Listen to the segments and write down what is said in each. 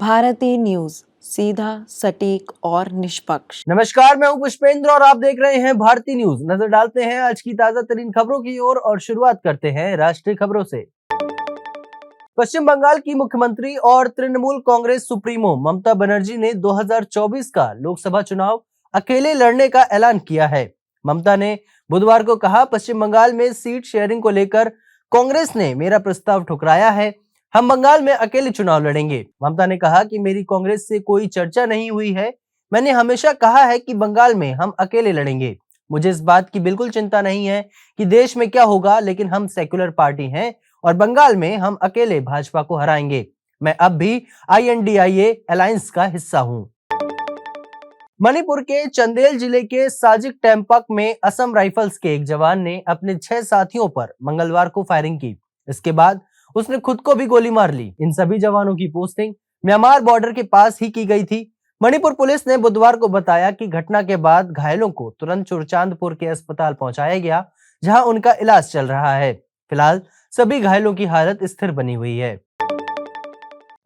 Bharti news, सीधा, सटीक और निष्पक्ष। नमस्कार, मैं हूं पुष्पेंद्र और आप देख रहे हैं भारती न्यूज। नजर डालते हैं आज की ताजा तरीन खबरों की ओर और शुरुआत करते हैं राष्ट्रीय खबरों से। पश्चिम बंगाल की मुख्यमंत्री और तृणमूल कांग्रेस सुप्रीमो ममता बनर्जी ने 2024 का लोकसभा चुनाव अकेले लड़ने का ऐलान किया है। ममता ने बुधवार को कहा, पश्चिम बंगाल में सीट शेयरिंग को लेकर कांग्रेस ने मेरा प्रस्ताव ठुकराया है। हम बंगाल में अकेले चुनाव लड़ेंगे। ममता ने कहा कि मेरी कांग्रेस से कोई चर्चा नहीं हुई है। मैंने हमेशा कहा है कि बंगाल में हम अकेले लड़ेंगे। मुझे इस बात की बिल्कुल चिंता नहीं है कि देश में क्या होगा, लेकिन हम सेक्युलर पार्टी हैं और बंगाल में हम अकेले भाजपा को हराएंगे। मैं अब भी INDIA अलायंस का हिस्सा हूं। मणिपुर के चंदेल जिले के साजिक टेम्पक में असम राइफल्स के एक जवान ने अपने 6 साथियों पर मंगलवार को फायरिंग की। इसके बाद उसने खुद को भी गोली मार ली। इन सभी जवानों की पोस्टिंग म्यांमार बॉर्डर के पास ही की गई थी। मणिपुर पुलिस ने बुधवार को बताया कि घटना के बाद घायलों को तुरंत चुरचांदपुर के अस्पताल पहुंचाया गया, जहां उनका इलाज चल रहा है। फिलहाल सभी घायलों की हालत स्थिर बनी हुई है।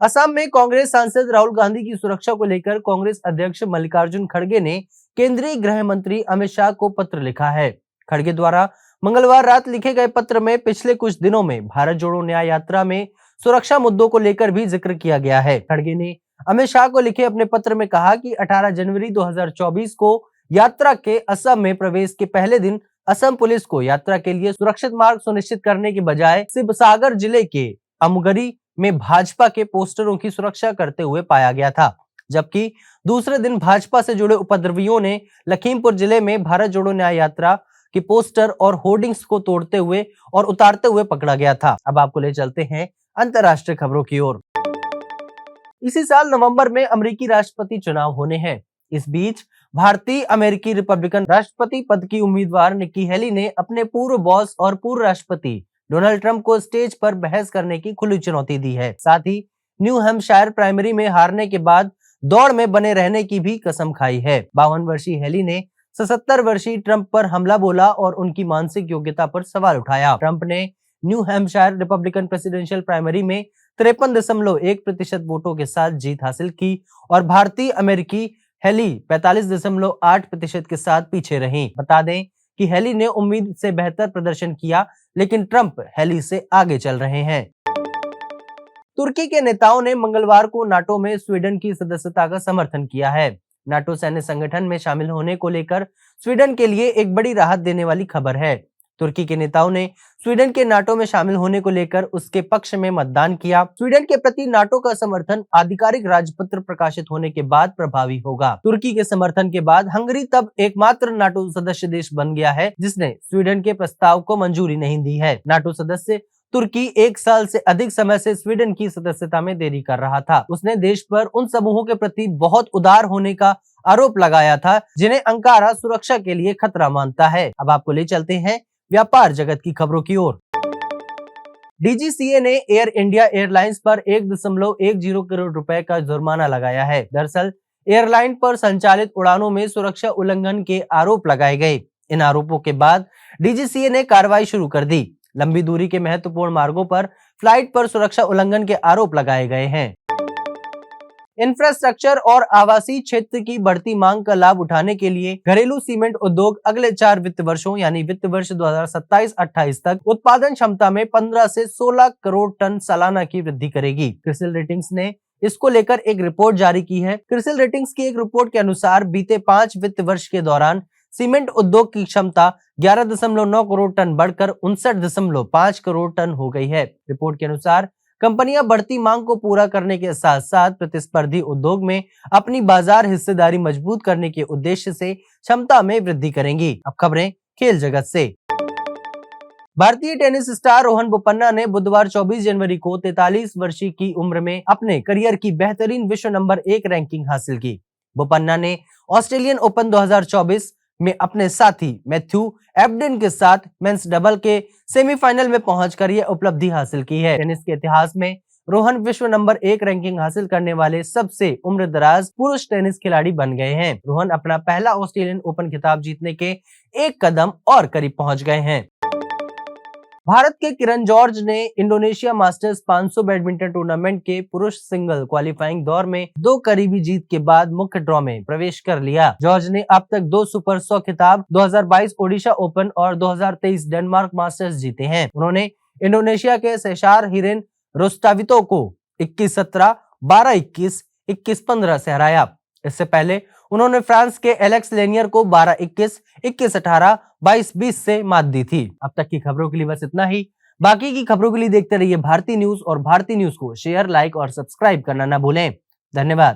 असम में कांग्रेस सांसद राहुल गांधी की सुरक्षा को लेकर कांग्रेस अध्यक्ष मल्लिकार्जुन खड़गे ने केंद्रीय गृह मंत्री अमित शाह को पत्र लिखा है। खड़गे द्वारा मंगलवार रात लिखे गए पत्र में पिछले कुछ दिनों में भारत जोड़ो न्याय यात्रा में सुरक्षा मुद्दों को लेकर भी जिक्र किया गया है। खड़गे ने अमित शाह को लिखे अपने पत्र में कहा कि 18 जनवरी 2024 को यात्रा के असम में प्रवेश के पहले दिन असम पुलिस को यात्रा के लिए सुरक्षित मार्ग सुनिश्चित करने के बजाय शिवसागर जिले के अमगरी में भाजपा के पोस्टरों की सुरक्षा करते हुए पाया गया था, जबकि दूसरे दिन भाजपा से जुड़े उपद्रवियों ने लखीमपुर जिले में भारत जोड़ो न्याय यात्रा के पोस्टर और होर्डिंग्स को तोड़ते हुए और उतारते हुए पकड़ा गया था। अब आपको ले चलते हैं अंतर्राष्ट्रीय खबरों की ओर। इसी साल नवंबर में अमेरिकी राष्ट्रपति चुनाव होने हैं। इस बीच भारतीय अमेरिकी रिपब्लिकन राष्ट्रपति पद की उम्मीदवार निक्की हेली ने अपने पूर्व बॉस और पूर्व राष्ट्रपति डोनाल्ड ट्रंप को स्टेज पर बहस करने की खुली चुनौती दी है। साथ ही न्यू हैम्पशायर प्राइमरी में हारने के बाद दौड़ में बने रहने की भी कसम खाई है। 52 वर्षीय हेली ने 77 वर्षीय ट्रंप पर हमला बोला और उनकी मानसिक योग्यता पर सवाल उठाया। ट्रंप ने new Hampshire Republican presidential primary में 53.1% वोटों के साथ जीत हासिल की और भारतीय अमेरिकी हेली 45.8% के साथ पीछे रहीं। बता दें कि हेली ने उम्मीद से बेहतर प्रदर्शन किया, लेकिन ट्रंप हेली से आगे चल रहे हैं। तुर्की के नेताओं ने मंगलवार को नाटो में स्वीडन की सदस्यता का समर्थन किया है। नाटो सैन्य संगठन में शामिल होने को लेकर स्वीडन के लिए एक बड़ी राहत देने वाली खबर है। तुर्की के नेताओं ने स्वीडन के नाटो में शामिल होने को लेकर उसके पक्ष में मतदान किया। स्वीडन के प्रति नाटो का समर्थन आधिकारिक राजपत्र प्रकाशित होने के बाद प्रभावी होगा। तुर्की के समर्थन के बाद हंगरी तब एकमात्र नाटो सदस्य देश बन गया है जिसने स्वीडन के प्रस्ताव को मंजूरी नहीं दी है। नाटो सदस्य तुर्की 1 साल से अधिक समय से स्वीडन की सदस्यता में देरी कर रहा था। उसने देश पर उन समूहों के प्रति बहुत उदार होने का आरोप लगाया था जिन्हें अंकारा सुरक्षा के लिए खतरा मानता है। अब आपको ले चलते हैं व्यापार जगत की खबरों की ओर। DGCA ने एयर इंडिया एयरलाइंस पर 1.10 करोड़ रुपए का जुर्माना लगाया है। दरअसल एयरलाइन पर संचालित उड़ानों में सुरक्षा उल्लंघन के आरोप लगाए गए। इन आरोपों के बाद DGCA ने कार्रवाई शुरू कर दी। लंबी दूरी के महत्वपूर्ण मार्गों पर फ्लाइट पर सुरक्षा उल्लंघन के आरोप लगाए गए हैं। इंफ्रास्ट्रक्चर और आवासीय क्षेत्र की बढ़ती मांग का लाभ उठाने के लिए घरेलू सीमेंट उद्योग अगले 4 वित्त वर्षों यानी वित्त वर्ष 2027-28 तक उत्पादन क्षमता में 15 से 16 करोड़ टन सालाना की वृद्धि करेगी। क्रिसिल रेटिंग्स ने इसको लेकर एक रिपोर्ट जारी की है। क्रिसिल रेटिंग्स की एक रिपोर्ट के अनुसार बीते 5 वित्त वर्ष के दौरान सीमेंट उद्योग की क्षमता 11.9 करोड़ टन बढ़कर 59.5 करोड़ टन हो गई है। रिपोर्ट के अनुसार कंपनियां बढ़ती मांग को पूरा करने के साथ साथ प्रतिस्पर्धी उद्योग में अपनी बाजार हिस्सेदारी मजबूत करने के उद्देश्य से क्षमता में वृद्धि करेंगी। अब खबरें खेल जगत से। भारतीय टेनिस स्टार रोहन बोपन्ना ने बुधवार 24 जनवरी को 43 वर्षीय की उम्र में अपने करियर की बेहतरीन विश्व नंबर 1 रैंकिंग हासिल की। बोपन्ना ने ऑस्ट्रेलियन ओपन 2024 में अपने साथी मैथ्यू एबडेन के साथ मेंस डबल के सेमीफाइनल में पहुंचकर यह उपलब्धि हासिल की है। टेनिस के इतिहास में रोहन विश्व नंबर 1 रैंकिंग हासिल करने वाले सबसे उम्रदराज पुरुष टेनिस खिलाड़ी बन गए हैं। रोहन अपना पहला ऑस्ट्रेलियन ओपन खिताब जीतने के एक कदम और करीब पहुंच गए हैं। भारत के किरण जॉर्ज ने इंडोनेशिया मास्टर्स 500 बैडमिंटन टूर्नामेंट के पुरुष सिंगल क्वालिफाइंग दौर में 2 करीबी जीत के बाद मुख्य ड्रॉ में प्रवेश कर लिया। जॉर्ज ने अब तक 2 सुपर 100 खिताब 2022 ओडिशा ओपन और 2023 डेनमार्क मास्टर्स जीते हैं। उन्होंने इंडोनेशिया के सेशार हिरेन रोस्टावितो को 21-17, 12-21, 21-15 से हराया। इससे पहले उन्होंने फ्रांस के एलेक्स लेनियर को 12-21, 21-18, 22-20 से मात दी थी। अब तक की खबरों के लिए बस इतना ही। बाकी की खबरों के लिए देखते रहिए भारती न्यूज और भारती न्यूज को शेयर, लाइक और सब्सक्राइब करना ना भूलें। धन्यवाद।